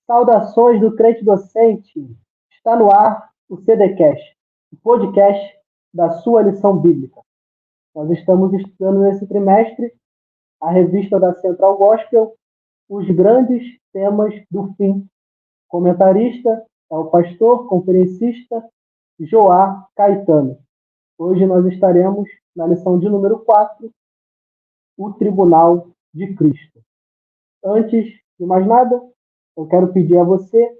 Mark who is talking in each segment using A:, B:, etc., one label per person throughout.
A: Saudações do crente docente. Está no ar o CDcast, o podcast da sua lição bíblica. Nós estamos estudando nesse trimestre a revista da Central Gospel, Os Grandes Temas do Fim. Comentarista é o pastor conferencista Joá Caetano. Hoje nós estaremos na lição de número 4, o Tribunal de Cristo. Antes de mais nada, eu quero pedir a você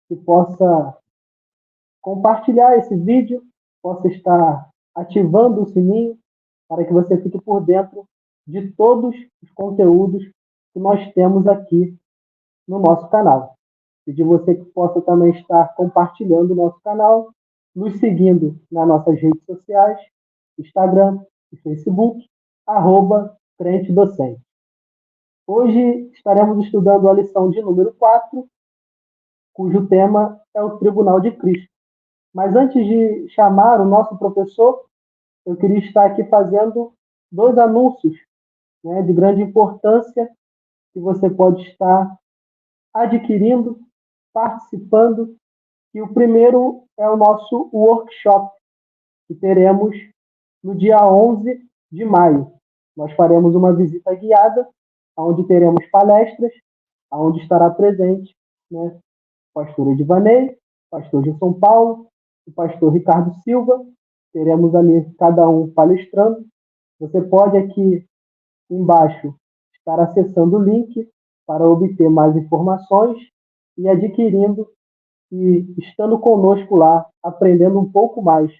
A: que possa compartilhar esse vídeo, possa estar ativando o sininho para que você fique por dentro de todos os conteúdos que nós temos aqui no nosso canal. Pedir você que possa também estar compartilhando o nosso canal, nos seguindo nas nossas redes sociais, Instagram e Facebook, @Crente Docente. Hoje estaremos estudando a lição de número 4, cujo tema é o Tribunal de Cristo. Mas antes de chamar o nosso professor, eu queria estar aqui fazendo dois anúncios, de grande importância que você pode estar adquirindo, participando. E o primeiro é o nosso workshop, que teremos no dia 11 de maio. Nós faremos uma visita guiada, onde teremos palestras, onde estará presente, o pastor Edivanei, pastor de São Paulo, o pastor Ricardo Silva. Teremos ali cada um palestrando. Você pode aqui embaixo estar acessando o link para obter mais informações e adquirindo e estando conosco lá, aprendendo um pouco mais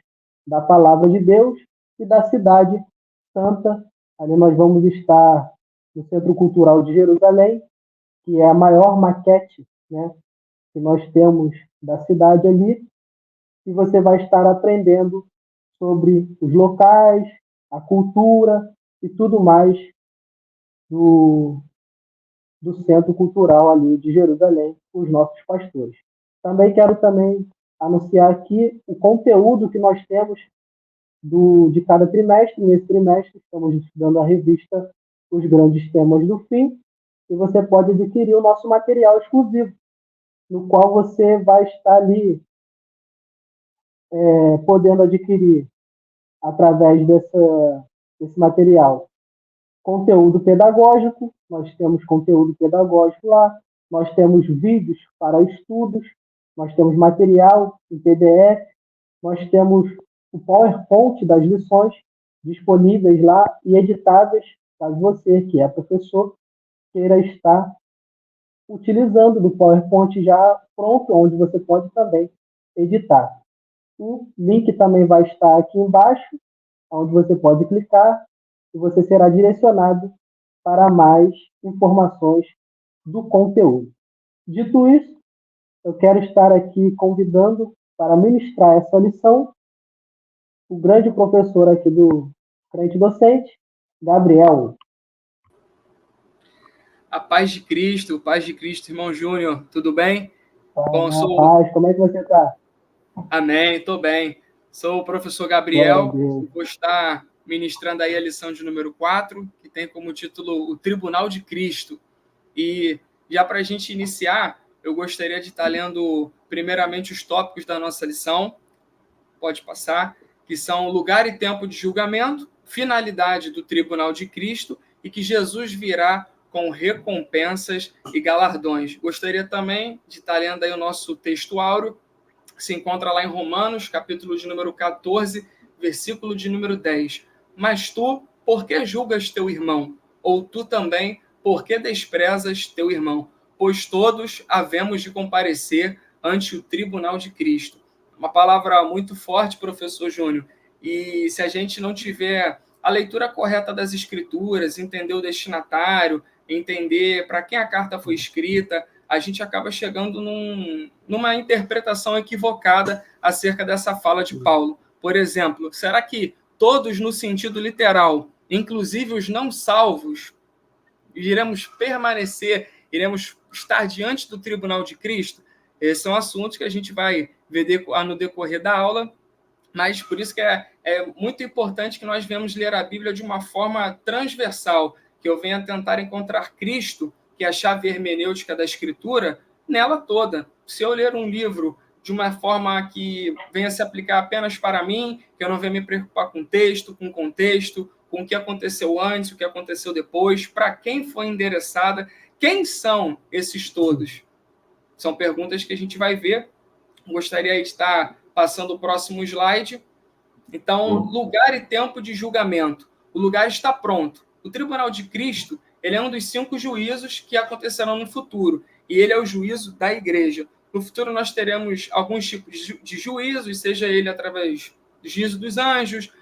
A: da palavra de Deus e da cidade santa. Ali nós vamos estar no Centro Cultural de Jerusalém, que é a maior maquete, que nós temos da cidade ali, e você vai estar aprendendo sobre os locais, a cultura e tudo mais do Centro Cultural ali de Jerusalém, com os nossos pastores. Também quero anunciar aqui o conteúdo que nós temos de cada trimestre. Nesse trimestre estamos estudando a revista Os Grandes Temas do Fim, e você pode adquirir o nosso material exclusivo, no qual você vai estar ali podendo adquirir, através desse material, conteúdo pedagógico. Nós temos conteúdo pedagógico lá, nós temos vídeos para estudos, nós temos material em PDF, nós temos o PowerPoint das lições disponíveis lá e editáveis, caso você, que é professor, queira estar utilizando do PowerPoint já pronto, onde você pode também editar. O link também vai estar aqui embaixo, onde você pode clicar e você será direcionado para mais informações do conteúdo. Dito isso, eu quero estar aqui convidando para ministrar essa lição o grande professor aqui do Crente Docente, Gabriel.
B: A paz de Cristo, irmão Júnior, tudo bem?
A: Bom, paz, como é que você está?
B: Amém, estou bem. Sou o professor Gabriel, vou estar ministrando aí a lição de número 4, que tem como título o Tribunal de Cristo. E já para a gente iniciar, eu gostaria de estar lendo primeiramente os tópicos da nossa lição, pode passar, que são lugar e tempo de julgamento, finalidade do Tribunal de Cristo e que Jesus virá com recompensas e galardões. Gostaria também de estar lendo aí o nosso texto áureo, que se encontra lá em Romanos, capítulo de número 14, versículo de número 10. Mas tu, por que julgas teu irmão? Ou tu também, por que desprezas teu irmão? Pois todos havemos de comparecer ante o tribunal de Cristo. Uma palavra muito forte, professor Júnior. E se a gente não tiver a leitura correta das Escrituras, entender o destinatário, entender para quem a carta foi escrita, a gente acaba chegando numa interpretação equivocada acerca dessa fala de Paulo. Por exemplo, será que todos, no sentido literal, inclusive os não salvos, iremos permanecer, iremos estar diante do tribunal de Cristo? Esses são assuntos que a gente vai ver no decorrer da aula, mas por isso que é muito importante que nós venhamos ler a Bíblia de uma forma transversal, que eu venha tentar encontrar Cristo, que é a chave hermenêutica da Escritura, nela toda. Se eu ler um livro de uma forma que venha se aplicar apenas para mim, que eu não venha me preocupar com texto, com contexto, com o que aconteceu antes, o que aconteceu depois, para quem foi endereçada, quem são esses todos? São perguntas que a gente vai ver. Gostaria de estar passando o próximo slide. Então, lugar e tempo de julgamento. O lugar está pronto. O Tribunal de Cristo, ele é um dos 5 juízos que acontecerão no futuro, e ele é o juízo da igreja. No futuro, nós teremos alguns tipos de juízos, seja ele através do juízo dos anjos,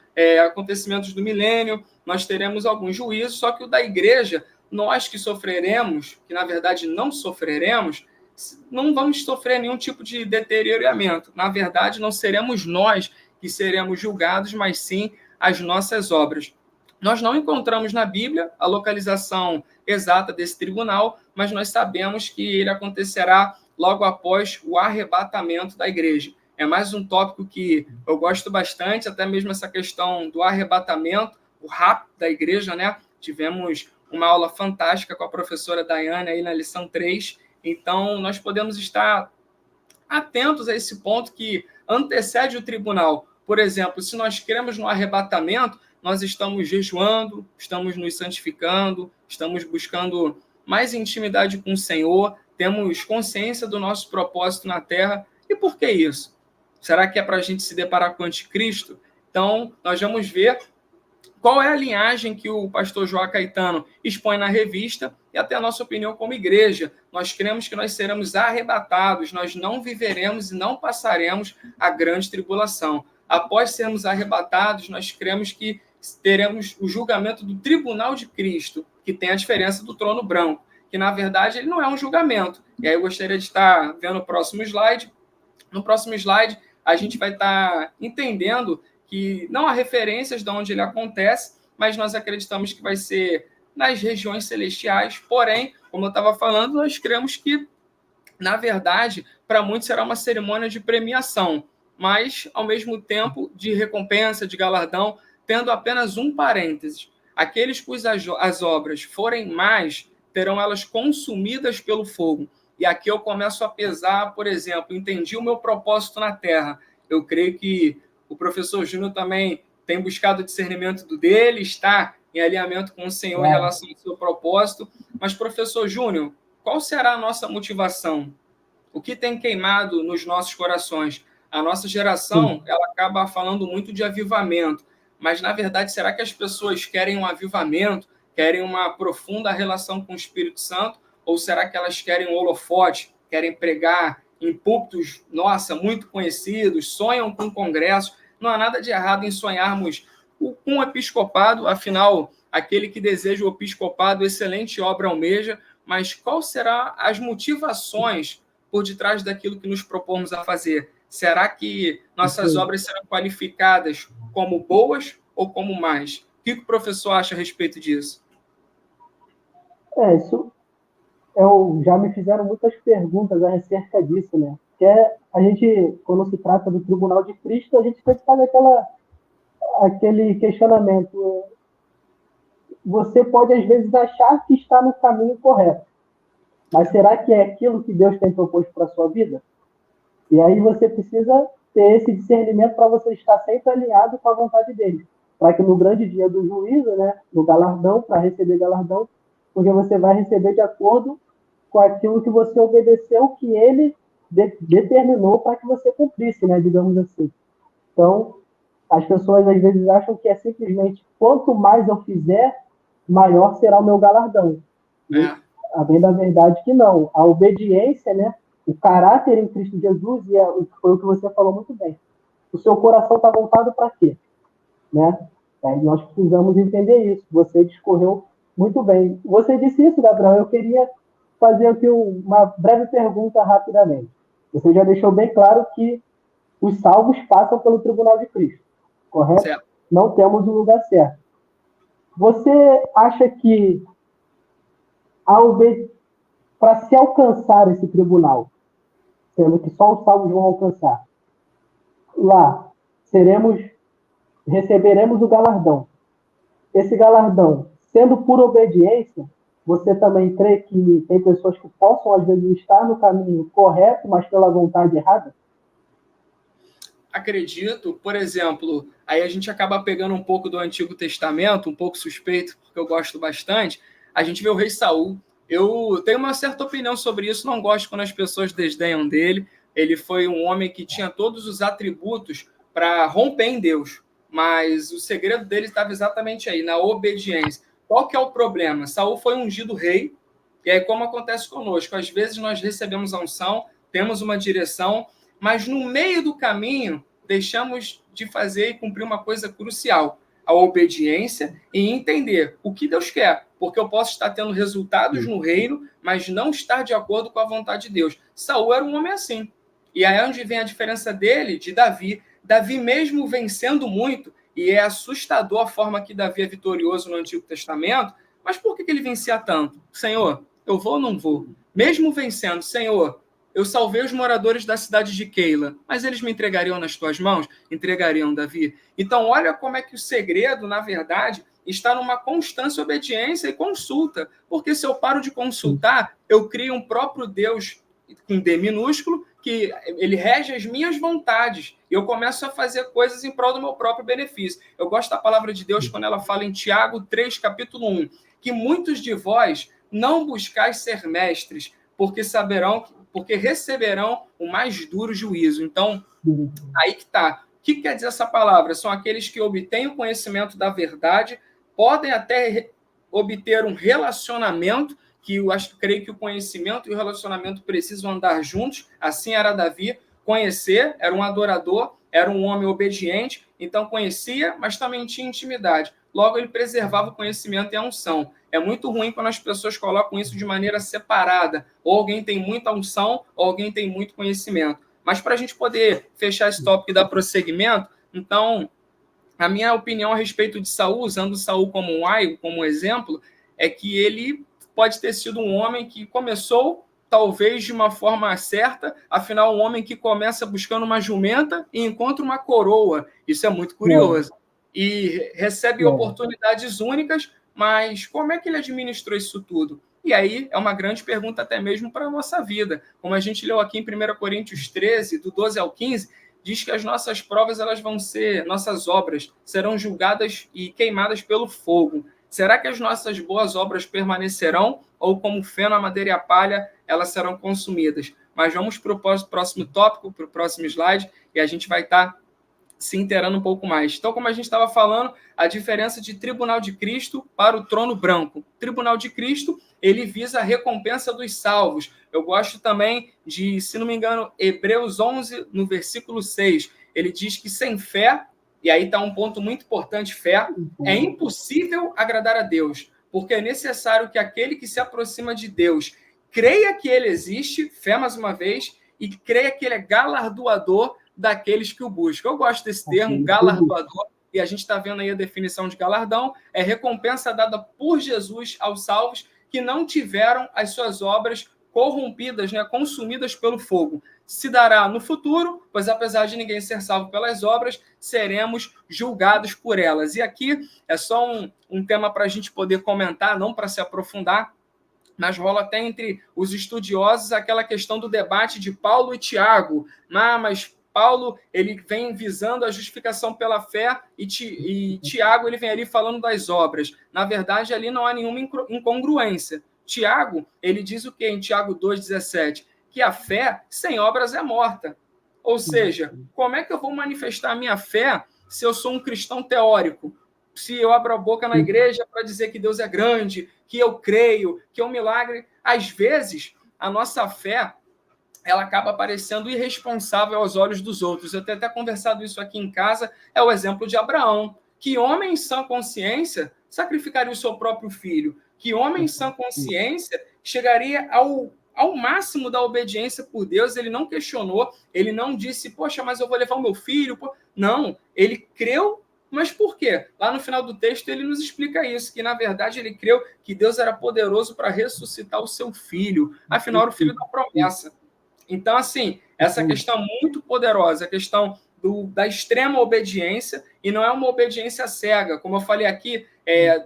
B: acontecimentos do milênio, nós teremos alguns juízos, só que o da igreja, nós que sofreremos, que na verdade não sofreremos, não vamos sofrer nenhum tipo de deterioramento. Na verdade, não seremos nós que seremos julgados, mas sim as nossas obras. Nós não encontramos na Bíblia a localização exata desse tribunal, mas nós sabemos que ele acontecerá logo após o arrebatamento da igreja. É mais um tópico que eu gosto bastante, até mesmo essa questão do arrebatamento, o rapto da igreja, né? Tivemos uma aula fantástica com a professora Daiane aí na lição 3, então nós podemos estar atentos a esse ponto que antecede o tribunal. Por exemplo, se nós cremos no arrebatamento, nós estamos jejuando, estamos nos santificando, estamos buscando mais intimidade com o Senhor, temos consciência do nosso propósito na Terra. E por que isso? Será que é para a gente se deparar com o anticristo? Então, nós vamos ver qual é a linhagem que o pastor João Caetano expõe na revista e até a nossa opinião como igreja. Nós cremos que nós seremos arrebatados, nós não viveremos e não passaremos a grande tribulação. Após sermos arrebatados, nós cremos que teremos o julgamento do tribunal de Cristo, que tem a diferença do trono branco, que na verdade ele não é um julgamento. E aí eu gostaria de estar vendo o próximo slide. No próximo slide, a gente vai estar entendendo que não há referências de onde ele acontece, mas nós acreditamos que vai ser nas regiões celestiais. Porém, como eu estava falando, nós cremos que, na verdade, para muitos será uma cerimônia de premiação, mas, ao mesmo tempo, de recompensa, de galardão, tendo apenas um parênteses. Aqueles cujas obras forem más, terão elas consumidas pelo fogo. E aqui eu começo a pesar, por exemplo, entendi o meu propósito na Terra. Eu creio que o professor Júnior também tem buscado o discernimento do dele, está em alinhamento com o Senhor em relação ao seu propósito. Mas, professor Júnior, qual será a nossa motivação? O que tem queimado nos nossos corações? A nossa geração, ela acaba falando muito de avivamento, mas, na verdade, será que as pessoas querem um avivamento, querem uma profunda relação com o Espírito Santo, ou será que elas querem um holofote, querem pregar em púlpitos, nossa, muito conhecidos, sonham com congressos? Não há nada de errado em sonharmos com um episcopado, afinal, aquele que deseja o episcopado, excelente obra almeja, mas qual serão as motivações por detrás daquilo que nos propomos a fazer? Será que nossas obras serão qualificadas como boas ou como más? O que o professor acha a respeito disso?
A: Isso já me fizeram muitas perguntas acerca disso, né? Que a gente, quando se trata do Tribunal de Cristo, a gente sempre faz aquele questionamento. Você pode, às vezes, achar que está no caminho correto, mas será que é aquilo que Deus tem proposto para a sua vida? E aí você precisa ter esse discernimento para você estar sempre alinhado com a vontade dele, para que no grande dia do juízo, né, no galardão, para receber galardão, porque você vai receber de acordo com aquilo que você obedeceu, que ele determinou para que você cumprisse, né, digamos assim. Então, as pessoas às vezes acham que é simplesmente quanto mais eu fizer, maior será o meu galardão. A bem da verdade que não. A obediência, né, o caráter em Cristo Jesus, e foi o que você falou muito bem. O seu coração está voltado para quê? Né? Aí nós precisamos entender isso. Você discorreu muito bem. Você disse isso, Gabriel. Eu queria fazer aqui uma breve pergunta rapidamente. Você já deixou bem claro que os salvos passam pelo Tribunal de Cristo, correto?
B: Certo.
A: Não temos um lugar certo. Você acha que para se alcançar esse tribunal, sendo que só os salvos vão alcançar, lá receberemos o galardão. Esse galardão, sendo por obediência, Você também crê que tem pessoas que possam, às vezes, estar no caminho correto, mas pela vontade errada?
B: Acredito, por exemplo, aí a gente acaba pegando um pouco do Antigo Testamento, um pouco suspeito, porque eu gosto bastante. A gente vê o rei Saul. Eu tenho uma certa opinião sobre isso, não gosto quando as pessoas desdenham dele. Ele foi um homem que tinha todos os atributos para romper em Deus, mas o segredo dele estava exatamente aí, na obediência. Qual que é o problema? Saul foi ungido rei, e aí como acontece conosco, às vezes nós recebemos a unção, temos uma direção, mas no meio do caminho deixamos de fazer e cumprir uma coisa crucial, a obediência e entender o que Deus quer, porque eu posso estar tendo resultados no reino, mas não estar de acordo com a vontade de Deus. Saul era um homem assim. E aí é onde vem a diferença dele de Davi. Davi mesmo vencendo muito, e é assustador a forma que Davi é vitorioso no Antigo Testamento, mas por que ele vencia tanto? Senhor, eu vou ou não vou? Mesmo vencendo, Senhor, eu salvei os moradores da cidade de Keila, mas eles me entregariam nas tuas mãos? Entregariam, Davi. Então, olha como é que o segredo, na verdade, está numa constância obediência e consulta. Porque se eu paro de consultar, eu crio um próprio Deus com D minúsculo, que ele rege as minhas vontades. E eu começo a fazer coisas em prol do meu próprio benefício. Eu gosto da palavra de Deus quando ela fala em Tiago 3, capítulo 1, que muitos de vós não buscais ser mestres, porque receberão o mais duro juízo. Então, aí que está. O que quer dizer essa palavra? São aqueles que obtêm o conhecimento da verdade, podem até obter um relacionamento, que eu creio que o conhecimento e o relacionamento precisam andar juntos. Assim era Davi. Conhecer, era um adorador, era um homem obediente, então conhecia, mas também tinha intimidade. Logo, ele preservava o conhecimento e a unção. É muito ruim quando as pessoas colocam isso de maneira separada. Ou alguém tem muita unção, ou alguém tem muito conhecimento. Mas para a gente poder fechar esse tópico e dar prosseguimento, então, a minha opinião a respeito de Saul, usando Saul como como exemplo, é que ele pode ter sido um homem que começou talvez de uma forma certa, afinal, um homem que começa buscando uma jumenta e encontra uma coroa. Isso é muito curioso. E recebe oportunidades únicas, mas como é que ele administrou isso tudo? E aí é uma grande pergunta até mesmo para a nossa vida. Como a gente leu aqui em 1 Coríntios 13, do 12 ao 15, diz que as nossas provas elas vão ser, nossas obras serão julgadas e queimadas pelo fogo. Será que as nossas boas obras permanecerão ou como feno, a madeira e a palha, elas serão consumidas? Mas vamos para o próximo tópico, para o próximo slide, e a gente vai estar se inteirando um pouco mais. Então, como a gente estava falando, a diferença de tribunal de Cristo para o trono branco. Tribunal de Cristo, ele visa a recompensa dos salvos. Eu gosto também de, se não me engano, Hebreus 11, no versículo 6. Ele diz que sem fé, e aí está um ponto muito importante, fé, é impossível agradar a Deus, porque é necessário que aquele que se aproxima de Deus creia que ele existe, fé mais uma vez, e creia que ele é galardoador daqueles que o buscam. Eu gosto desse termo, galardoador, e a gente está vendo aí a definição de galardão, é recompensa dada por Jesus aos salvos que não tiveram as suas obras corrompidas, né, consumidas pelo fogo. Se dará no futuro, pois apesar de ninguém ser salvo pelas obras, seremos julgados por elas. E aqui é só um tema para a gente poder comentar, não para se aprofundar, mas rola até entre os estudiosos aquela questão do debate de Paulo e Tiago. Mas Paulo ele vem visando a justificação pela fé e Tiago ele vem ali falando das obras. Na verdade, ali não há nenhuma incongruência. Tiago, ele diz o quê em Tiago 2,17? Que a fé sem obras é morta. Ou seja, como é que eu vou manifestar a minha fé se eu sou um cristão teórico? Se eu abro a boca na igreja para dizer que Deus é grande, que eu creio, que é um milagre, às vezes a nossa fé ela acaba parecendo irresponsável aos olhos dos outros. Eu tenho até conversado isso aqui em casa, é o exemplo de Abraão. Que homem em sã consciência sacrificaria o seu próprio filho? Que homem em sã consciência chegaria ao máximo da obediência por Deus? Ele não questionou, ele não disse, poxa, mas eu vou levar o meu filho. Não, ele creu. Mas por quê? Lá no final do texto ele nos explica isso, que na verdade ele creu que Deus era poderoso para ressuscitar o seu filho. Afinal, era o filho da promessa. Então, assim, essa questão muito poderosa, a questão da extrema obediência, e não é uma obediência cega, como eu falei aqui,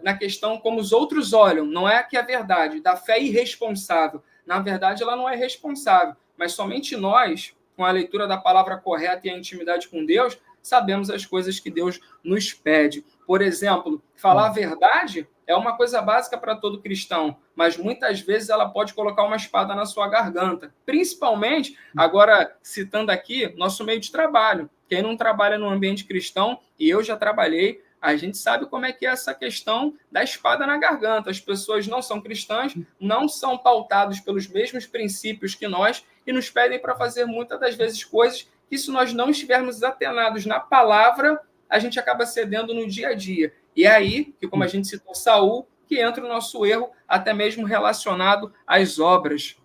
B: na questão como os outros olham, não é que é a verdade, da fé irresponsável. Na verdade, ela não é responsável, mas somente nós, com a leitura da palavra correta e a intimidade com Deus, sabemos as coisas que Deus nos pede. Por exemplo, falar a verdade é uma coisa básica para todo cristão, mas muitas vezes ela pode colocar uma espada na sua garganta. Principalmente, agora citando aqui, nosso meio de trabalho. Quem não trabalha no ambiente cristão, e eu já trabalhei, a gente sabe como é que é essa questão da espada na garganta. As pessoas não são cristãs, não são pautados pelos mesmos princípios que nós e nos pedem para fazer muitas das vezes coisas que, se nós não estivermos atenados na palavra, a gente acaba cedendo no dia a dia. E é aí que, como a gente citou Saul, que entra o nosso erro, até mesmo relacionado às obras.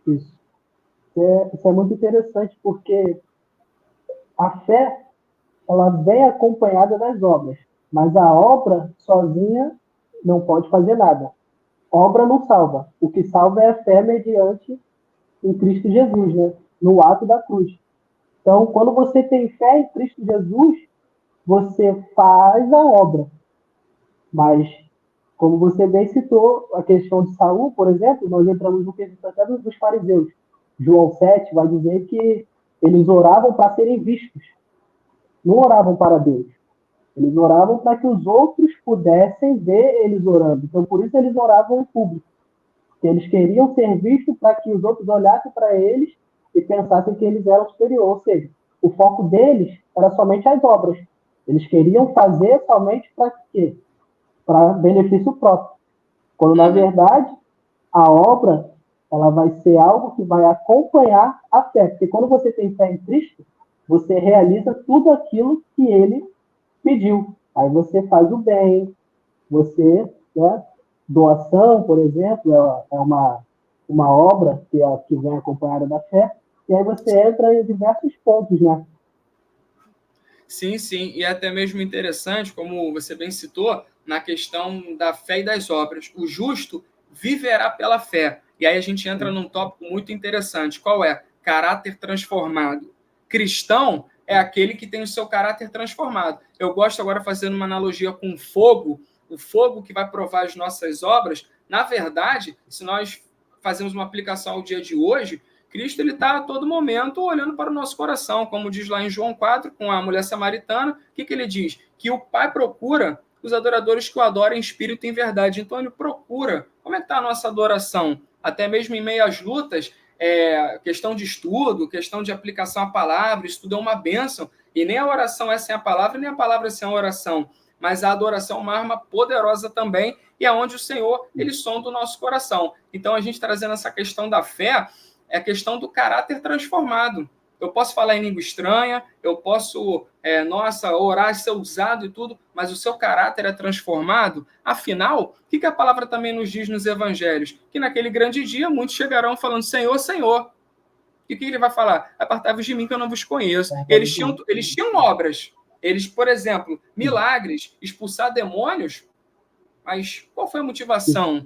A: Isso. Isso é muito interessante, porque a fé, ela vem acompanhada das obras, mas a obra sozinha não pode fazer nada. Obra não salva. O que salva é a fé mediante em Cristo Jesus, né? No ato da cruz. Então, quando você tem fé em Cristo Jesus, você faz a obra. Mas, como você bem citou, a questão de Saul, por exemplo, nós entramos no quesito até dos fariseus. João 7 vai dizer que eles oravam para serem vistos. Não oravam para Deus. Eles oravam para que os outros pudessem ver eles orando. Então, por isso eles oravam em público. Porque eles queriam ser vistos para que os outros olhassem para eles e pensassem que eles eram superiores. Ou seja, o foco deles era somente as obras. Eles queriam fazer somente para quê? Para benefício próprio. Quando, na verdade, a obra ela vai ser algo que vai acompanhar a fé. Porque quando você tem fé em Cristo, você realiza tudo aquilo que ele pediu. Aí você faz o bem, você, né, doação, por exemplo, é uma obra que vem acompanhada da fé, e aí você entra em diversos pontos, né?
B: Sim, sim, e é até mesmo interessante, como você bem citou, na questão da fé e das obras. O justo viverá pela fé. E aí a gente entra num tópico muito interessante. Qual é? Caráter transformado. Cristão é aquele que tem o seu caráter transformado. Eu gosto agora, fazendo uma analogia com fogo, o fogo que vai provar as nossas obras. Na verdade, se nós fazemos uma aplicação ao dia de hoje, Cristo está a todo momento olhando para o nosso coração, como diz lá em João 4, com a mulher samaritana. O que ele diz? Que o Pai procura os adoradores que o adorem em espírito e em verdade. Então ele procura. Como é que está a nossa adoração? Até mesmo em meio às lutas, questão de estudo, questão de aplicação à palavra, isso tudo é uma bênção. E nem a oração é sem a palavra, nem a palavra é sem a oração. Mas a adoração é uma arma poderosa também, e é onde o Senhor, ele sonda o nosso coração. Então, a gente trazendo essa questão da fé, é a questão do caráter transformado. Eu posso falar em língua estranha, eu posso, orar, ser usado e tudo, mas o seu caráter é transformado. Afinal, o que a palavra também nos diz nos evangelhos? Que naquele grande dia, muitos chegarão falando, Senhor, Senhor. E o que ele vai falar? Apartai-vos de mim que eu não vos conheço. Eles tinham obras. Eles, por exemplo, milagres, expulsar demônios, mas qual foi a motivação?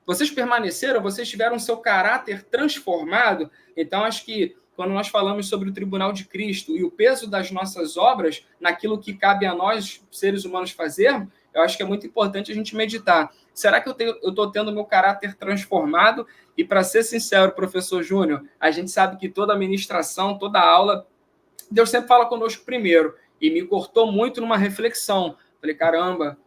B: Vocês permaneceram, vocês tiveram seu caráter transformado. Então, acho que quando nós falamos sobre o tribunal de Cristo e o peso das nossas obras naquilo que cabe a nós, seres humanos, fazermos, eu acho que é muito importante a gente meditar. Será que eu estou tendo meu caráter transformado? E, para ser sincero, professor Júnior, a gente sabe que toda ministração, toda aula, Deus sempre fala conosco primeiro. E me cortou muito numa reflexão. Falei, caramba,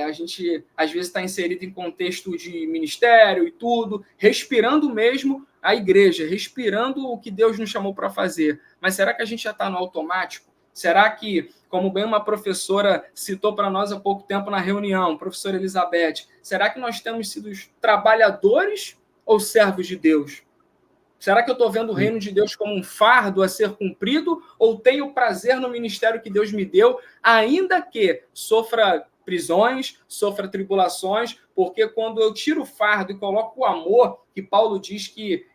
B: a gente às vezes está inserido em contexto de ministério e tudo, respirando mesmo a igreja, respirando o que Deus nos chamou para fazer. Mas será que a gente já está no automático? Será que, como bem uma professora citou para nós há pouco tempo na reunião, professora Elizabeth, será que nós temos sido trabalhadores ou servos de Deus? Será que eu estou vendo o reino de Deus como um fardo a ser cumprido ou tenho prazer no ministério que Deus me deu, ainda que sofra prisões, sofra tribulações, porque quando eu tiro o fardo e coloco o amor, que Paulo diz que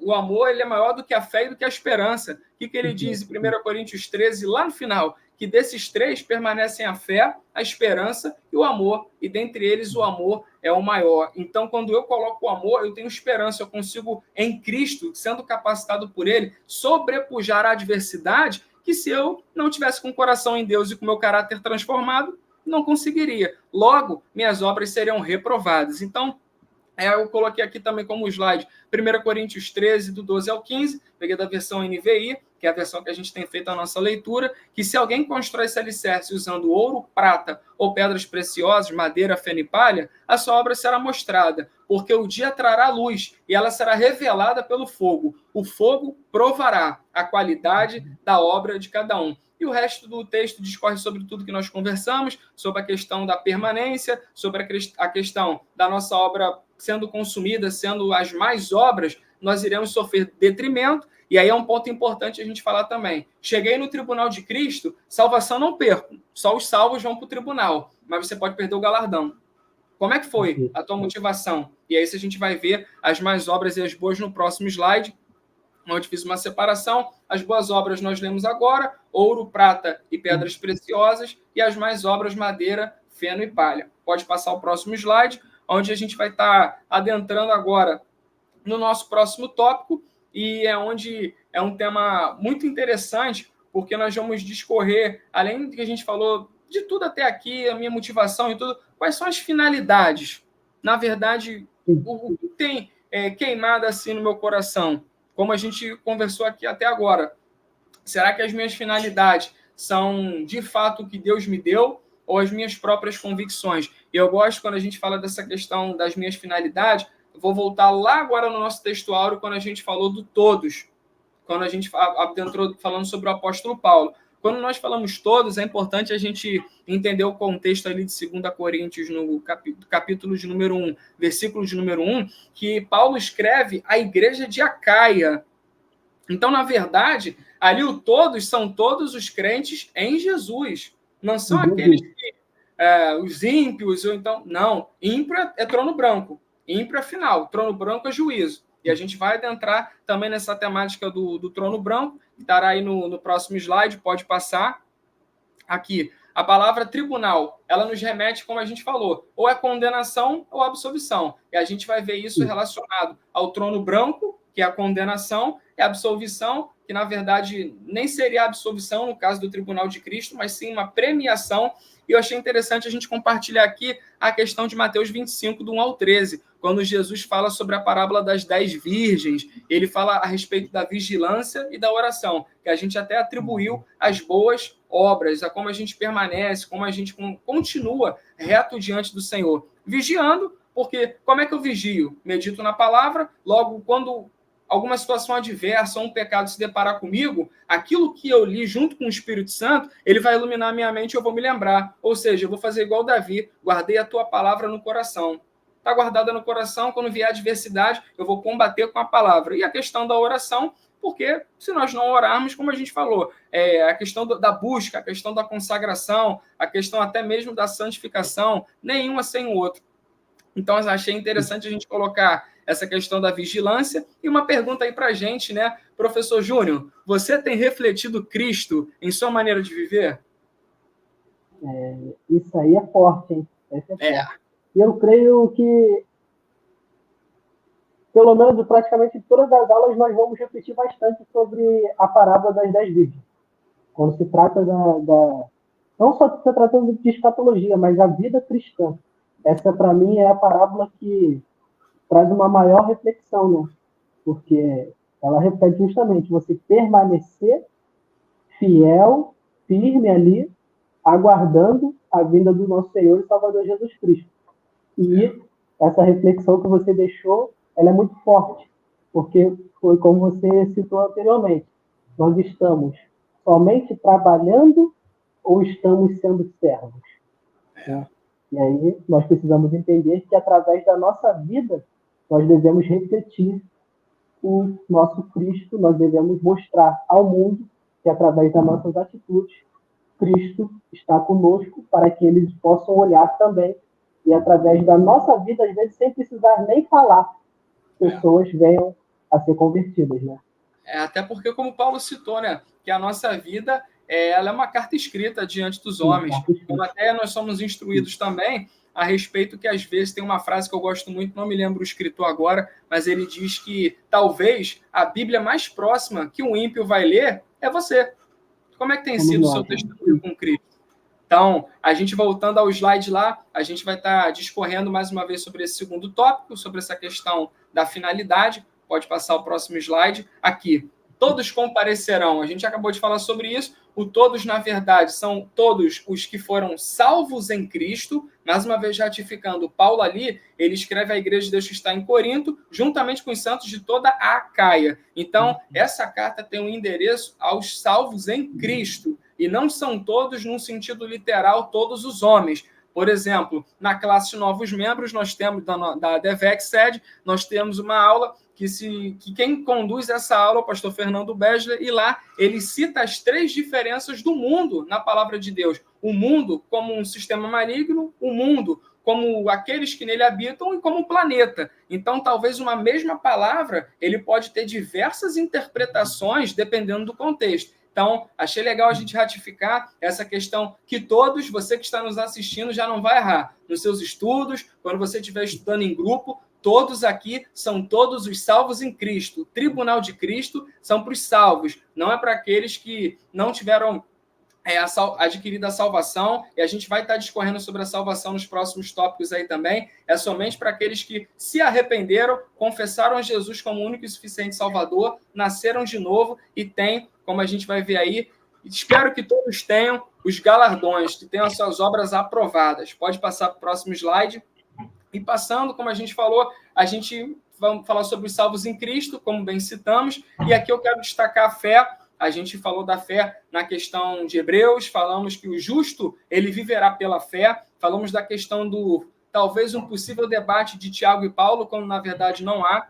B: o amor ele é maior do que a fé e do que a esperança. O que ele diz em 1 Coríntios 13, lá no final? Que desses três permanecem a fé, a esperança e o amor, e dentre eles o amor é o maior. Então, quando eu coloco o amor, eu tenho esperança, eu consigo, em Cristo, sendo capacitado por ele, sobrepujar a adversidade que se eu não tivesse com o coração em Deus e com o meu caráter transformado, não conseguiria. Logo, minhas obras seriam reprovadas. Então, eu coloquei aqui também como slide 1 Coríntios 13, do 12 ao 15, peguei da versão NVI, que é a versão que a gente tem feito a nossa leitura, que se alguém constrói esse alicerce usando ouro, prata ou pedras preciosas, madeira, feno e palha, a sua obra será mostrada, porque o dia trará luz e ela será revelada pelo fogo. O fogo provará a qualidade da obra de cada um. E o resto do texto discorre sobre tudo que nós conversamos, sobre a questão da permanência, sobre a questão da nossa obra sendo consumida, sendo as mais obras, nós iremos sofrer detrimento, e aí é um ponto importante a gente falar também. Cheguei no tribunal de Cristo, salvação não perco, só os salvos vão para o tribunal, mas você pode perder o galardão. Como é que foi a tua motivação? E aí a gente vai ver as mais obras e as boas no próximo slide, onde fiz uma separação. As boas obras nós lemos agora, ouro, prata e pedras preciosas, e as mais obras, madeira, feno e palha. Pode passar o próximo slide, onde a gente vai estar adentrando agora no nosso próximo tópico, e é onde é um tema muito interessante, porque nós vamos discorrer, além do que a gente falou de tudo até aqui, a minha motivação e tudo, quais são as finalidades? Na verdade, o que tem queimado assim no meu coração? Como a gente conversou aqui até agora, será que as minhas finalidades são de fato o que Deus me deu ou as minhas próprias convicções? E eu gosto quando a gente fala dessa questão das minhas finalidades, eu vou voltar lá agora no nosso texto áureo quando a gente falou do todos, quando a gente adentrou falando sobre o apóstolo Paulo. Quando nós falamos todos, é importante a gente entender o contexto ali de 2 Coríntios, no capítulo de número 1, versículo de número 1, que Paulo escreve à igreja de Acaia. Então, na verdade, ali o todos são todos os crentes em Jesus. Não são aqueles que, os ímpios, ou então... Não, ímpio é trono branco. Ímpio é final, trono branco é juízo. E a gente vai adentrar também nessa temática do trono branco, que estará aí no próximo slide, pode passar. Aqui, a palavra tribunal, ela nos remete, como a gente falou, ou é condenação ou absolvição. E a gente vai ver isso relacionado ao trono branco, que é a condenação, e a absolvição, que na verdade nem seria absolvição no caso do tribunal de Cristo, mas sim uma premiação. E eu achei interessante a gente compartilhar aqui a questão de Mateus 25, do 1 ao 13, quando Jesus fala sobre a parábola das 10 virgens, ele fala a respeito da vigilância e da oração, que a gente até atribuiu às boas obras, a como a gente permanece, como a gente continua reto diante do Senhor, vigiando, porque como é que eu vigio? Medito na palavra, logo quando alguma situação adversa ou um pecado se deparar comigo, aquilo que eu li junto com o Espírito Santo, ele vai iluminar a minha mente e eu vou me lembrar. Ou seja, eu vou fazer igual Davi, guardei a tua palavra no coração. Está guardada no coração, quando vier a adversidade, eu vou combater com a palavra. E a questão da oração, porque se nós não orarmos, como a gente falou, a questão da busca, a questão da consagração, a questão até mesmo da santificação, nenhuma sem o outro. Então, eu achei interessante a gente colocar essa questão da vigilância. E uma pergunta aí para a gente, né? Professor Júnior, você tem refletido Cristo em sua maneira de viver?
A: Isso aí é forte, hein? Forte. E eu creio que, pelo menos praticamente todas as aulas, nós vamos repetir bastante sobre a parábola das 10 virgens. Quando se trata não só se tratando de escatologia, mas a vida cristã. Essa, para mim, é a parábola que traz uma maior reflexão, né? Porque ela repete justamente você permanecer fiel, firme ali, aguardando a vinda do nosso Senhor e Salvador Jesus Cristo. E essa reflexão que você deixou, ela é muito forte, porque foi como você citou anteriormente. Nós estamos somente trabalhando ou estamos sendo servos? E aí nós precisamos entender que através da nossa vida nós devemos refletir o nosso Cristo, nós devemos mostrar ao mundo que através das nossas atitudes Cristo está conosco para que eles possam olhar também e através da nossa vida, às vezes sem precisar nem falar, pessoas venham a ser convertidas, né?
B: Até porque, como Paulo citou, né, que a nossa vida ela é uma carta escrita diante dos homens. Como até nós somos instruídos também a respeito que, às vezes, tem uma frase que eu gosto muito, não me lembro o escritor agora, mas ele diz que talvez a Bíblia mais próxima que um ímpio vai ler é você. Como é que tem sido o seu testemunho com Cristo? Então, a gente voltando ao slide lá, a gente vai estar discorrendo mais uma vez sobre esse segundo tópico, sobre essa questão da finalidade. Pode passar o próximo slide. Aqui, todos comparecerão. A gente acabou de falar sobre isso. O todos, na verdade, são todos os que foram salvos em Cristo. Mais uma vez, ratificando, Paulo ali, ele escreve à igreja de Deus que está em Corinto, juntamente com os santos de toda a Acaia. Então, essa carta tem um endereço aos salvos em Cristo. E não são todos, num sentido literal, todos os homens. Por exemplo, na classe Novos Membros, nós temos, da DevEx-Sed, nós temos uma aula que quem conduz essa aula é o pastor Fernando Besler, e lá ele cita as 3 diferenças do mundo na palavra de Deus. O mundo como um sistema maligno, o mundo como aqueles que nele habitam e como um planeta. Então, talvez uma mesma palavra, ele pode ter diversas interpretações dependendo do contexto. Então, achei legal a gente ratificar essa questão que todos, você que está nos assistindo, já não vai errar. Nos seus estudos, quando você estiver estudando em grupo, todos aqui são todos os salvos em Cristo. O tribunal de Cristo são para os salvos, não é para aqueles que não tiveram adquirida a salvação, e a gente vai estar discorrendo sobre a salvação nos próximos tópicos aí também. É somente para aqueles que se arrependeram, confessaram a Jesus como o único e suficiente Salvador, nasceram de novo e têm, como a gente vai ver aí, espero que todos tenham os galardões, que tenham as suas obras aprovadas. Pode passar para o próximo slide. E passando, como a gente falou, a gente vai falar sobre os salvos em Cristo, como bem citamos, e aqui eu quero destacar a fé. A gente falou da fé na questão de Hebreus, falamos que o justo, ele viverá pela fé, falamos da questão do, talvez, um possível debate de Tiago e Paulo, quando na verdade não há.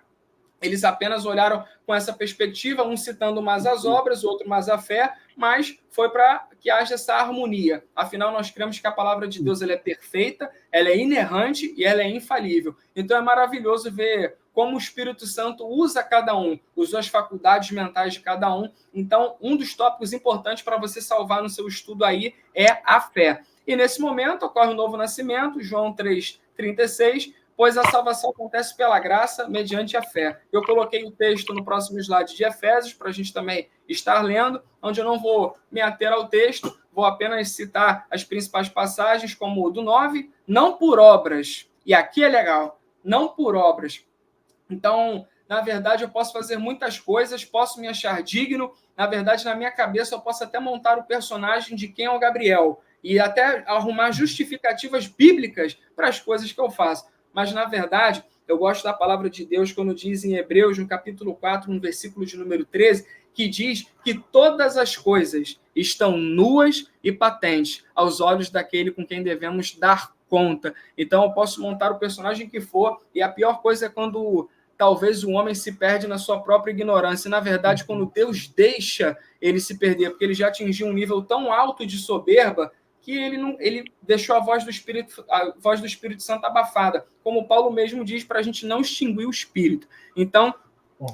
B: Eles apenas olharam com essa perspectiva, um citando mais as obras, o outro mais a fé, mas foi para que haja essa harmonia. Afinal, nós cremos que a palavra de Deus ela é perfeita, ela é inerrante e ela é infalível. Então, é maravilhoso ver como o Espírito Santo usa cada um, usou as faculdades mentais de cada um. Então, um dos tópicos importantes para você salvar no seu estudo aí é a fé. E nesse momento ocorre o novo nascimento, João 3,36, pois a salvação acontece pela graça, mediante a fé. Eu coloquei o texto no próximo slide de Efésios, para a gente também estar lendo, onde eu não vou me ater ao texto, vou apenas citar as principais passagens, como o do 9, não por obras. E aqui é legal, não por obras. Então, na verdade, eu posso fazer muitas coisas, posso me achar digno. Na verdade, na minha cabeça, eu posso até montar o personagem de quem é o Gabriel e até arrumar justificativas bíblicas para as coisas que eu faço. Mas, na verdade, eu gosto da palavra de Deus quando diz em Hebreus, no capítulo 4, no versículo de número 13, que diz que todas as coisas estão nuas e patentes aos olhos daquele com quem devemos dar conta. Então, eu posso montar o personagem que for, e a pior coisa é quando talvez o homem se perde na sua própria ignorância. E, na verdade, quando Deus deixa ele se perder, porque ele já atingiu um nível tão alto de soberba que ele deixou a voz do Espírito Santo abafada, como Paulo mesmo diz, para a gente não extinguir o Espírito. Então,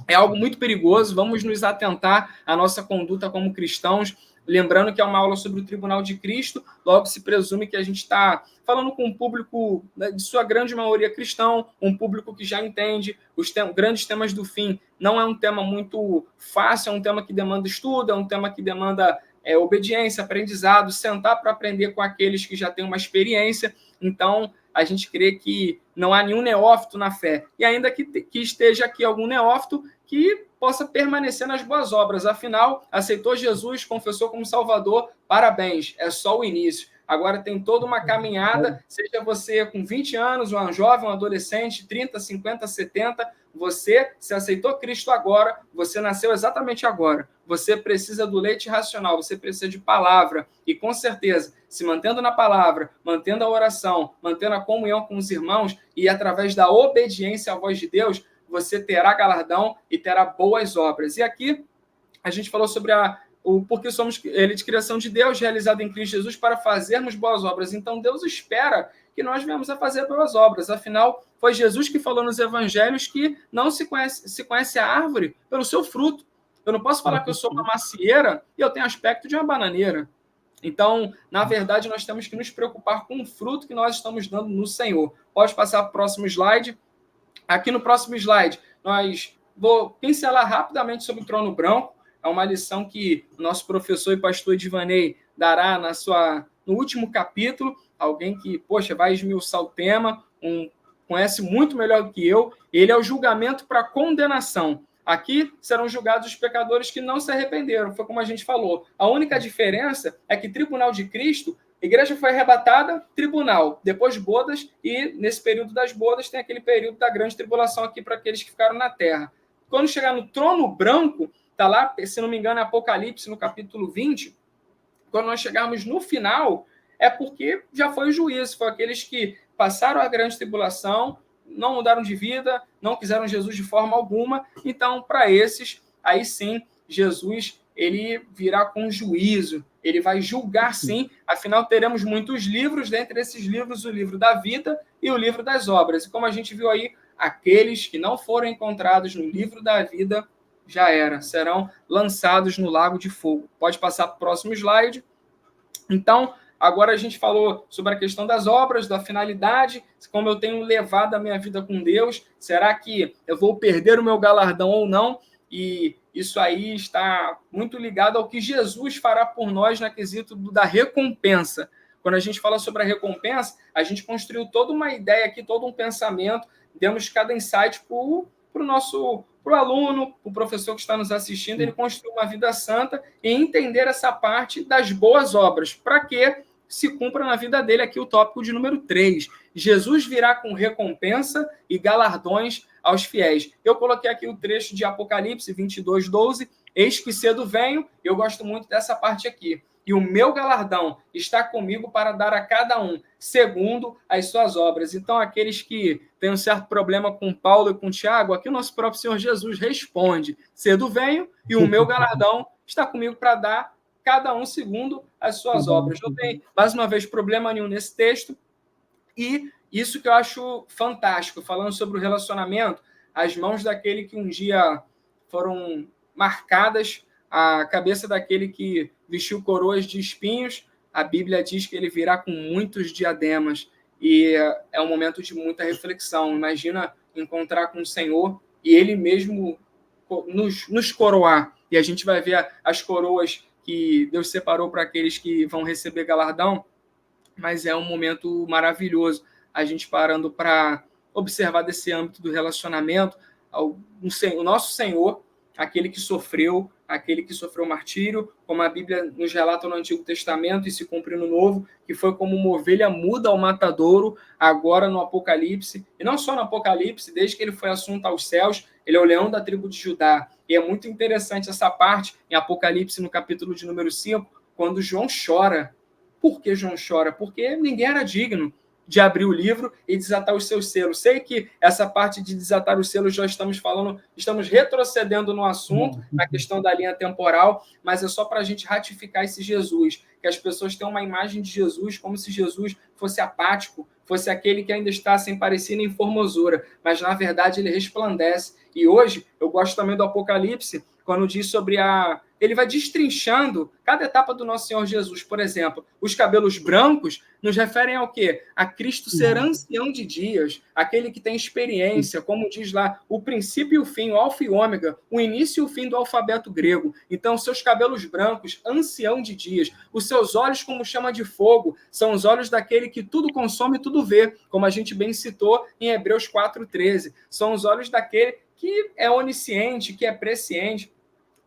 B: é algo muito perigoso, vamos nos atentar à nossa conduta como cristãos, lembrando que é uma aula sobre o Tribunal de Cristo, logo se presume que a gente está falando com um público, né, de sua grande maioria cristão, um público que já entende os grandes temas do fim. Não é um tema muito fácil, é um tema que demanda estudo, é um tema que demanda obediência, aprendizado, sentar para aprender com aqueles que já têm uma experiência. Então, a gente crê que não há nenhum neófito na fé. E ainda que esteja aqui algum neófito que possa permanecer nas boas obras. Afinal, aceitou Jesus, confessou como Salvador, parabéns, é só o início. Agora tem toda uma caminhada, seja você com 20 anos, um jovem, um adolescente, 30, 50, 70, você se aceitou Cristo agora, você nasceu exatamente agora. Você precisa do leite racional, você precisa de palavra. E com certeza, se mantendo na palavra, mantendo a oração, mantendo a comunhão com os irmãos e através da obediência à voz de Deus, você terá galardão e terá boas obras. E aqui a gente falou sobre o porquê somos ele de criação de Deus, realizado em Cristo Jesus, para fazermos boas obras. Então, Deus espera que nós venhamos a fazer boas obras. Afinal, foi Jesus que falou nos evangelhos que não se conhece a árvore pelo seu fruto. Eu não posso falar que eu sou uma macieira e eu tenho aspecto de uma bananeira. Então, na verdade, nós temos que nos preocupar com o fruto que nós estamos dando no Senhor. Pode passar para o próximo slide. Aqui no próximo slide, vou pincelar rapidamente sobre o trono branco. É uma lição que o nosso professor e pastor Edivanei dará no último capítulo, alguém que, poxa, vai esmiuçar o tema, conhece muito melhor do que eu. Ele é o julgamento para condenação. Aqui serão julgados os pecadores que não se arrependeram, foi como a gente falou. A única diferença é que tribunal de Cristo, a igreja foi arrebatada, tribunal, depois bodas, e nesse período das bodas tem aquele período da grande tribulação aqui para aqueles que ficaram na terra. Quando chegar no trono branco, está lá, se não me engano, é Apocalipse, no capítulo 20, quando nós chegarmos no final, é porque já foi o juízo, foi aqueles que passaram a grande tribulação, não mudaram de vida, não quiseram Jesus de forma alguma. Então, para esses, aí sim, Jesus ele virá com juízo, ele vai julgar sim, afinal teremos muitos livros, dentre esses livros o livro da vida e o livro das obras. E como a gente viu aí, aqueles que não foram encontrados no livro da vida já era, serão lançados no lago de fogo. Pode passar para o próximo slide. Então, agora a gente falou sobre a questão das obras, da finalidade, como eu tenho levado a minha vida com Deus, será que eu vou perder o meu galardão ou não? E isso aí está muito ligado ao que Jesus fará por nós na quesito da recompensa. Quando a gente fala sobre a recompensa, a gente construiu toda uma ideia aqui, todo um pensamento, demos cada insight para o aluno, para o professor que está nos assistindo, ele construir uma vida santa e entender essa parte das boas obras, para que se cumpra na vida dele aqui o tópico de número 3. Jesus virá com recompensa e galardões aos fiéis. Eu coloquei aqui o trecho de Apocalipse 22:12, eis que cedo venho, eu gosto muito dessa parte aqui. E o meu galardão está comigo para dar a cada um, segundo as suas obras. Então, aqueles que têm um certo problema com Paulo e com Tiago, aqui o nosso próprio Senhor Jesus responde, cedo venho e o meu galardão está comigo para dar cada um segundo as suas obras. Não tem, mais uma vez, problema nenhum nesse texto. E isso que eu acho fantástico, falando sobre o relacionamento, as mãos daquele que um dia foram marcadas, a cabeça daquele que vestiu coroas de espinhos, a Bíblia diz que ele virá com muitos diademas. E é um momento de muita reflexão. Imagina encontrar com o Senhor e ele mesmo nos coroar. E a gente vai ver as coroas que Deus separou para aqueles que vão receber galardão, mas é um momento maravilhoso a gente parando para observar desse âmbito do relacionamento, o nosso Senhor, aquele que sofreu martírio, como a Bíblia nos relata no Antigo Testamento e se cumpre no Novo, que foi como uma ovelha muda ao matadouro, agora no Apocalipse, e não só no Apocalipse, desde que ele foi assunto aos céus, ele é o leão da tribo de Judá. E é muito interessante essa parte, em Apocalipse, no capítulo de número 5, quando João chora. Por que João chora? Porque ninguém era digno de abrir o livro e desatar os seus selos. Sei que essa parte de desatar os selos já estamos falando, estamos retrocedendo no assunto, na questão da linha temporal, mas é só para a gente ratificar esse Jesus, que as pessoas têm uma imagem de Jesus como se Jesus fosse apático, fosse aquele que ainda está sem parecer nem formosura, mas na verdade ele resplandece. E hoje, eu gosto também do Apocalipse, quando diz sobre ele vai destrinchando cada etapa do nosso Senhor Jesus. Por exemplo, os cabelos brancos nos referem ao quê? A Cristo ser ancião de dias, aquele que tem experiência, como diz lá, o princípio e o fim, o alfa e o ômega, o início e o fim do alfabeto grego. Então, seus cabelos brancos, ancião de dias, os seus olhos como chama de fogo, são os olhos daquele que tudo consome e tudo vê, como a gente bem citou em Hebreus 4:13. São os olhos daquele que é onisciente, que é presciente.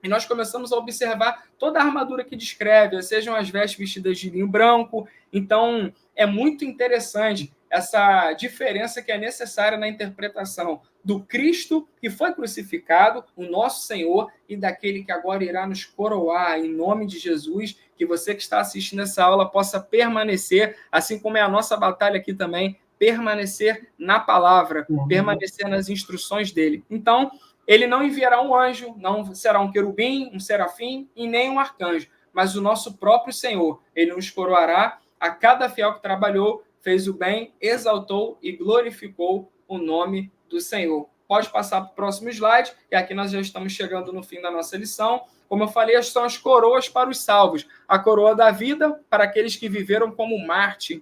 B: E nós começamos a observar toda a armadura que descreve, sejam as vestes vestidas de linho branco. Então, é muito interessante essa diferença que é necessária na interpretação do Cristo que foi crucificado, o nosso Senhor, e daquele que agora irá nos coroar, em nome de Jesus, que você que está assistindo essa aula possa permanecer, assim como é a nossa batalha aqui também, permanecer na palavra, permanecer nas instruções dele. Então, ele não enviará um anjo, não será um querubim, um serafim e nem um arcanjo, mas o nosso próprio Senhor. Ele nos coroará a cada fiel que trabalhou, fez o bem, exaltou e glorificou o nome do Senhor. Pode passar para o próximo slide, e aqui nós já estamos chegando no fim da nossa lição. Como eu falei, são as coroas para os salvos. A coroa da vida para aqueles que viveram como Marte.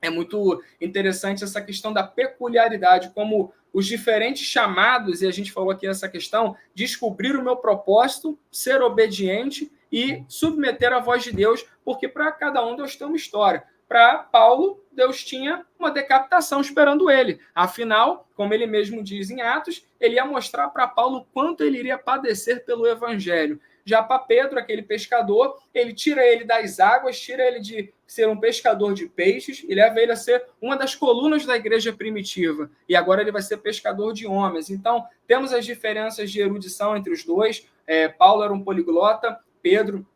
B: É muito interessante essa questão da peculiaridade, como os diferentes chamados, e a gente falou aqui essa questão, descobrir o meu propósito, ser obediente e submeter à voz de Deus, porque para cada um Deus tem uma história. Para Paulo, Deus tinha uma decapitação esperando ele. Afinal, como ele mesmo diz em Atos, ele ia mostrar para Paulo quanto ele iria padecer pelo evangelho. Já para Pedro, aquele pescador, ele tira ele das águas, tira ele de ser um pescador de peixes e leva ele a ser uma das colunas da igreja primitiva. E agora ele vai ser pescador de homens. Então, temos as diferenças de erudição entre os dois. Paulo era um poliglota, Pedro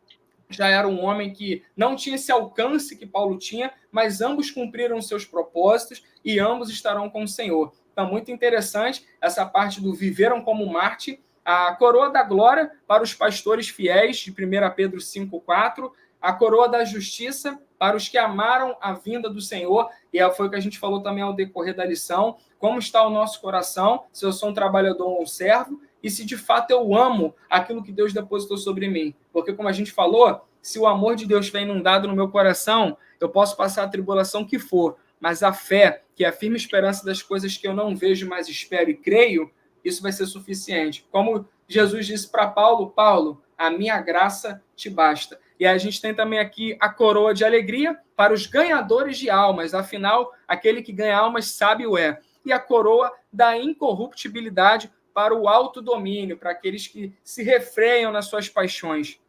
B: já era um homem que não tinha esse alcance que Paulo tinha, mas ambos cumpriram seus propósitos e ambos estarão com o Senhor. Então, muito interessante essa parte do viveram como Marte, a coroa da glória para os pastores fiéis, de 1 Pedro 5,4, a coroa da justiça para os que amaram a vinda do Senhor, e foi o que a gente falou também ao decorrer da lição, como está o nosso coração, se eu sou um trabalhador ou um servo, e se de fato eu amo aquilo que Deus depositou sobre mim. Porque, como a gente falou, se o amor de Deus estiver inundado no meu coração, eu posso passar a tribulação que for, mas a fé, que é a firme esperança das coisas que eu não vejo, mas espero e creio, isso vai ser suficiente. Como Jesus disse para Paulo, Paulo, a minha graça te basta. E a gente tem também aqui a coroa de alegria para os ganhadores de almas, afinal, aquele que ganha almas sabe o é. E a coroa da incorruptibilidade para o autodomínio, para aqueles que se refreiam nas suas paixões.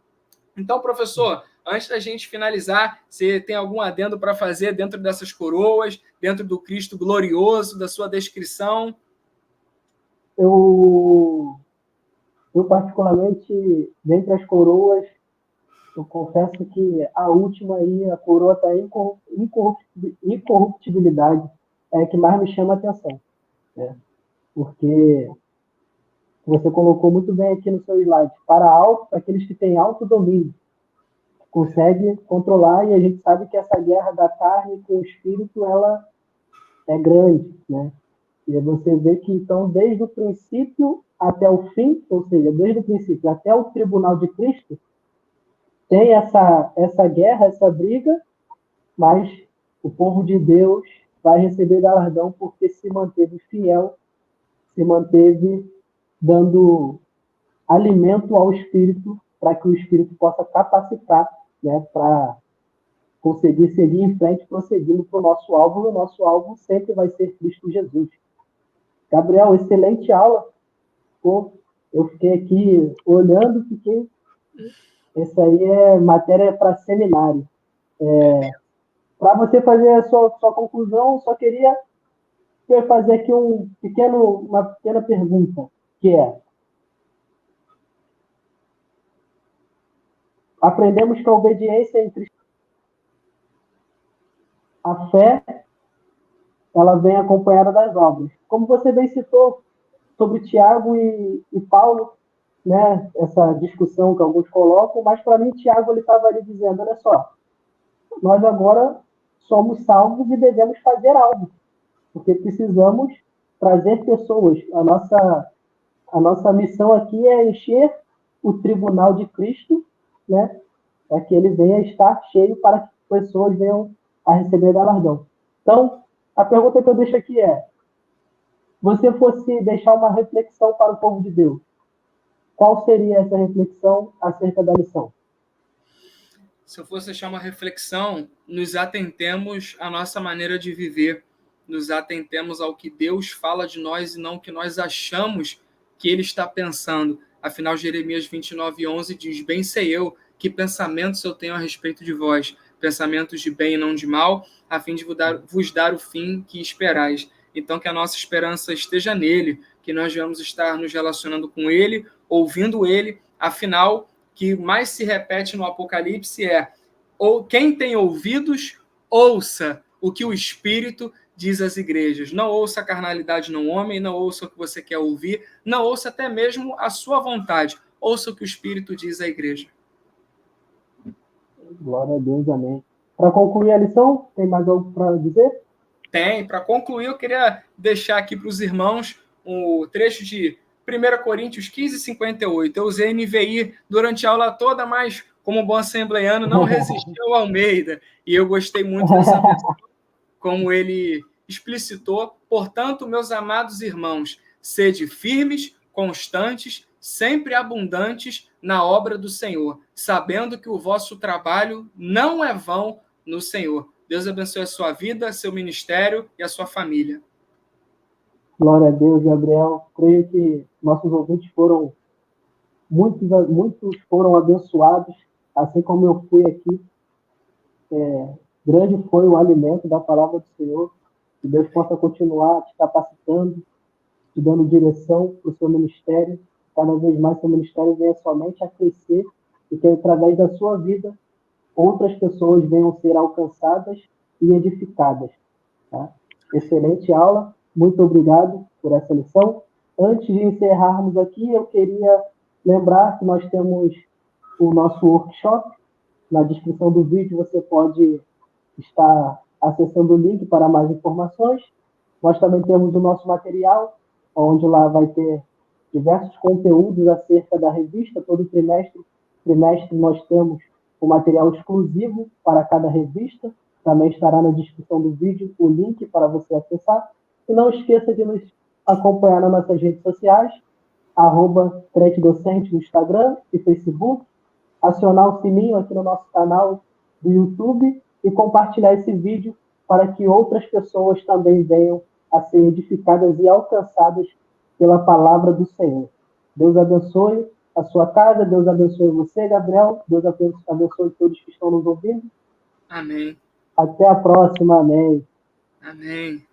B: Então, professor, antes da gente finalizar, você tem algum adendo para fazer dentro dessas coroas, dentro do Cristo glorioso, da sua descrição?
A: Eu particularmente, dentre as coroas, eu confesso que a última aí, a coroa da incorruptibilidade, é a que mais me chama a atenção. Né? Porque você colocou muito bem aqui no seu slide, para aqueles que têm autodomínio, consegue controlar, e a gente sabe que essa guerra da carne com o espírito, ela é grande, né? E você vê que, então, desde o princípio até o fim, ou seja, desde o princípio até o tribunal de Cristo, tem essa guerra, essa briga, mas o povo de Deus vai receber galardão porque se manteve fiel, se manteve dando alimento ao Espírito, para que o Espírito possa capacitar, né, para conseguir seguir em frente, prosseguindo para o nosso alvo, e o nosso alvo sempre vai ser Cristo Jesus. Gabriel, excelente aula. Pô, eu fiquei aqui olhando, essa aí é matéria para seminário. Para você fazer a sua conclusão, só queria fazer aqui uma pequena pergunta, que é: aprendemos que a obediência entre a fé, ela vem acompanhada das obras. Como você bem citou sobre Tiago e Paulo, né, essa discussão que alguns colocam, mas para mim Tiago estava ali dizendo, olha só, nós agora somos salvos e devemos fazer algo, porque precisamos trazer pessoas. A nossa missão aqui é encher o tribunal de Cristo, né, para que ele venha estar cheio, para que pessoas venham a receber galardão. Então, a pergunta que eu deixo aqui é: você fosse deixar uma reflexão para o povo de Deus, qual seria essa reflexão acerca da lição?
B: Se eu fosse deixar uma reflexão, nos atentemos à nossa maneira de viver, nos atentemos ao que Deus fala de nós e não o que nós achamos que Ele está pensando. Afinal, Jeremias 29:11 diz: bem sei eu que pensamentos eu tenho a respeito de vós, pensamentos de bem e não de mal, a fim de vos dar o fim que esperais. Então, que a nossa esperança esteja nele, que nós vamos estar nos relacionando com ele, ouvindo ele. Afinal, que mais se repete no Apocalipse é: ou quem tem ouvidos, ouça o que o Espírito diz às igrejas. Não ouça a carnalidade no homem, não ouça o que você quer ouvir, não ouça até mesmo a sua vontade. Ouça o que o Espírito diz à igreja.
A: Glória a Deus, amém. Para concluir a lição, tem mais algo para dizer?
B: Tem. Para concluir, eu queria deixar aqui para os irmãos o trecho de 1 Coríntios 15:58. Eu usei NVI durante a aula toda, mas, como bom assembleiano, não resisti ao Almeida. E eu gostei muito dessa versão, como ele explicitou: portanto, meus amados irmãos, sede firmes, constantes, sempre abundantes na obra do Senhor, sabendo que o vosso trabalho não é vão no Senhor. Deus abençoe a sua vida, seu ministério e a sua família.
A: Glória a Deus, Gabriel. Creio que nossos ouvintes muitos foram abençoados, assim como eu fui aqui. Grande foi o alimento da palavra do Senhor. Que Deus possa continuar te capacitando, te dando direção para o seu ministério. Cada vez mais seu ministério venha somente a crescer e que através da sua vida outras pessoas venham ser alcançadas e edificadas. Tá? Excelente aula. Muito obrigado por essa lição. Antes de encerrarmos aqui, eu queria lembrar que nós temos o nosso workshop. Na descrição do vídeo você pode estar acessando o link para mais informações. Nós também temos o nosso material, onde lá vai ter diversos conteúdos acerca da revista. Todo trimestre nós temos um material exclusivo para cada revista. Também estará na descrição do vídeo o link para você acessar. E não esqueça de nos acompanhar nas nossas redes sociais, @TretDocente no Instagram e Facebook, acionar o sininho aqui no nosso canal do YouTube e compartilhar esse vídeo para que outras pessoas também venham a ser edificadas e alcançadas pela palavra do Senhor. Deus abençoe a sua casa, Deus abençoe você, Gabriel, Deus abençoe todos que estão nos ouvindo.
B: Amém.
A: Até a próxima, amém.
B: Amém.